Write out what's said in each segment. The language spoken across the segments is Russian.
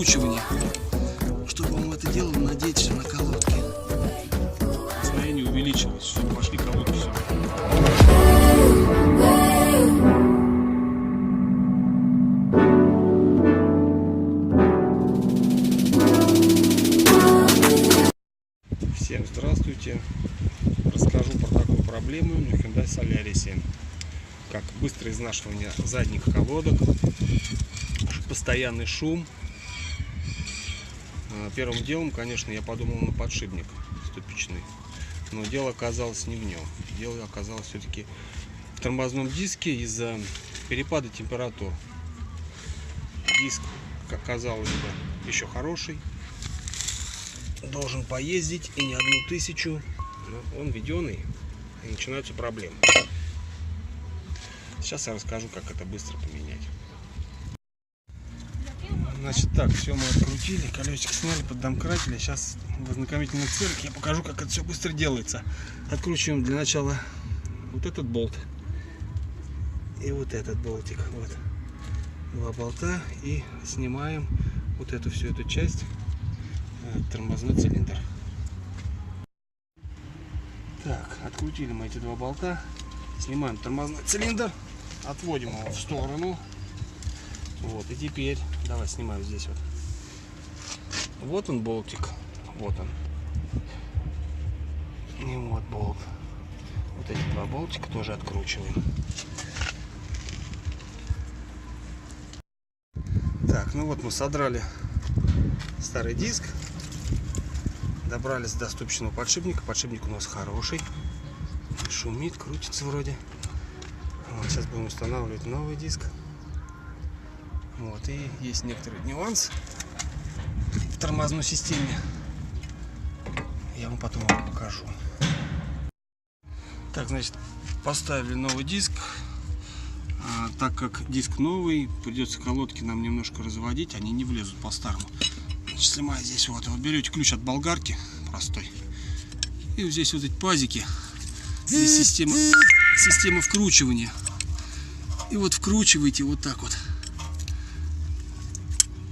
вкручивания. Чтобы вам это дело, надеть на колодки. Расстояние увеличилось, чтобы пошли колодки сюда. Всем здравствуйте! Расскажу про такую проблему на Hyundai Solaris. Как быстрое изнашивание задних колодок, постоянный шум. Первым делом, конечно, я подумал на подшипник ступичный, но дело оказалось не в нем. Дело оказалось все-таки в тормозном диске из-за перепада температур. Диск, как казалось бы, еще хороший, должен поездить и не 1000, но он введенный, и начинаются проблемы. Сейчас я расскажу, как это быстро поменять. Значит так, все мы открутили, колесико сняли, поддомкратили. Сейчас в ознакомительных целях я покажу, как это все быстро делается. Откручиваем для начала вот этот болт и вот этот болтик. Вот два болта, и снимаем вот эту всю эту часть, тормозной цилиндр. Так, открутили мы эти два болта, снимаем тормозной цилиндр, отводим его в сторону. Вот, и теперь давай снимаем здесь вот. Вот он болтик, вот он. И вот болт. Вот эти два болтика тоже откручиваем. Так, ну вот мы содрали старый диск, добрались до ступичного подшипника. Подшипник у нас хороший, шумит, крутится вроде. Вот, сейчас будем устанавливать новый диск. Вот, и есть некоторый нюанс в тормозной системе. Я вам потом его покажу. Так, значит, поставили новый диск. Так как диск новый, придется колодки нам немножко разводить, они не влезут по-старому. Значит, снимаю здесь вот берете ключ от болгарки простой, и вот здесь вот эти пазики. Здесь система вкручивания. И вот вкручиваете вот так вот,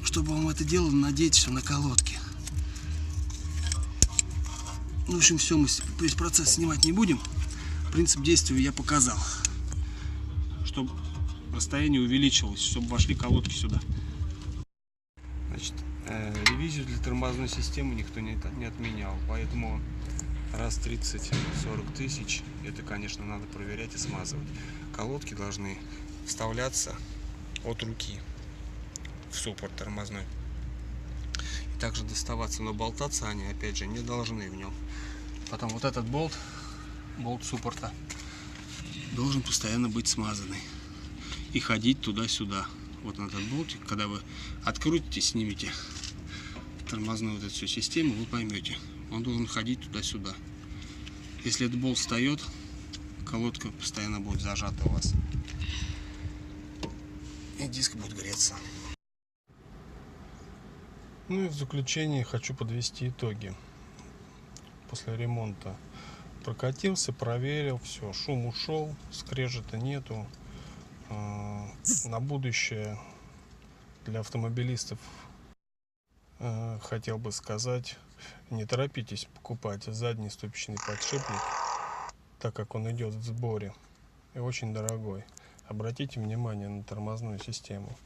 чтобы вам это дело надеть все на колодки. Ну, в общем, все, мы весь процесс снимать не будем. Принцип действия я показал, чтобы расстояние увеличилось, чтобы вошли колодки сюда. Значит, ревизию для тормозной системы никто не отменял, поэтому раз 30-40 тысяч, это, конечно, надо проверять и смазывать. Колодки должны вставляться от руки в суппорт тормозной. И также доставаться, но болтаться они, опять же, не должны в нем. Потом вот этот болт суппорта, должен постоянно быть смазанный и ходить туда-сюда. Вот на этот болтик, когда вы открутите, снимете тормозную вот эту всю систему, вы поймете, он должен ходить туда-сюда. Если этот болт встает, колодка постоянно будет зажата у вас, и диск будет греться. Ну и в заключение хочу подвести итоги. После ремонта прокатился, проверил, все, шум ушел, скрежета нету. На будущее для автомобилистов хотел бы сказать: не торопитесь покупать задний ступичный подшипник, так как он идет в сборе и очень дорогой. Обратите внимание на тормозную систему,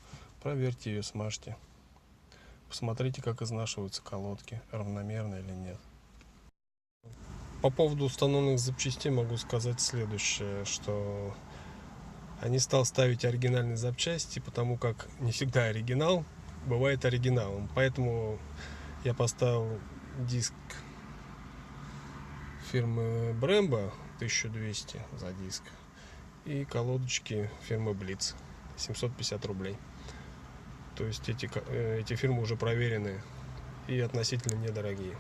проверьте ее, смажьте. Посмотрите, как изнашиваются колодки, равномерно или нет. По поводу установленных запчастей могу сказать следующее, что я не стал ставить оригинальные запчасти, потому как не всегда оригинал бывает оригиналом. Поэтому я поставил диск фирмы Brembo 1200 за диск и колодочки фирмы Blitz 750 рублей. То есть эти фирмы уже проверены и относительно недорогие.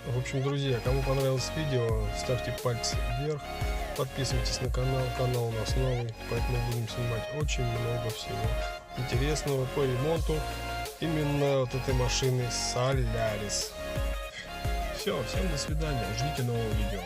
В общем, друзья, кому понравилось видео, ставьте пальцы вверх, подписывайтесь на канал. Канал у нас новый, поэтому будем снимать очень много всего интересного по ремонту именно вот этой машины Solaris. Все, всем до свидания, ждите нового видео.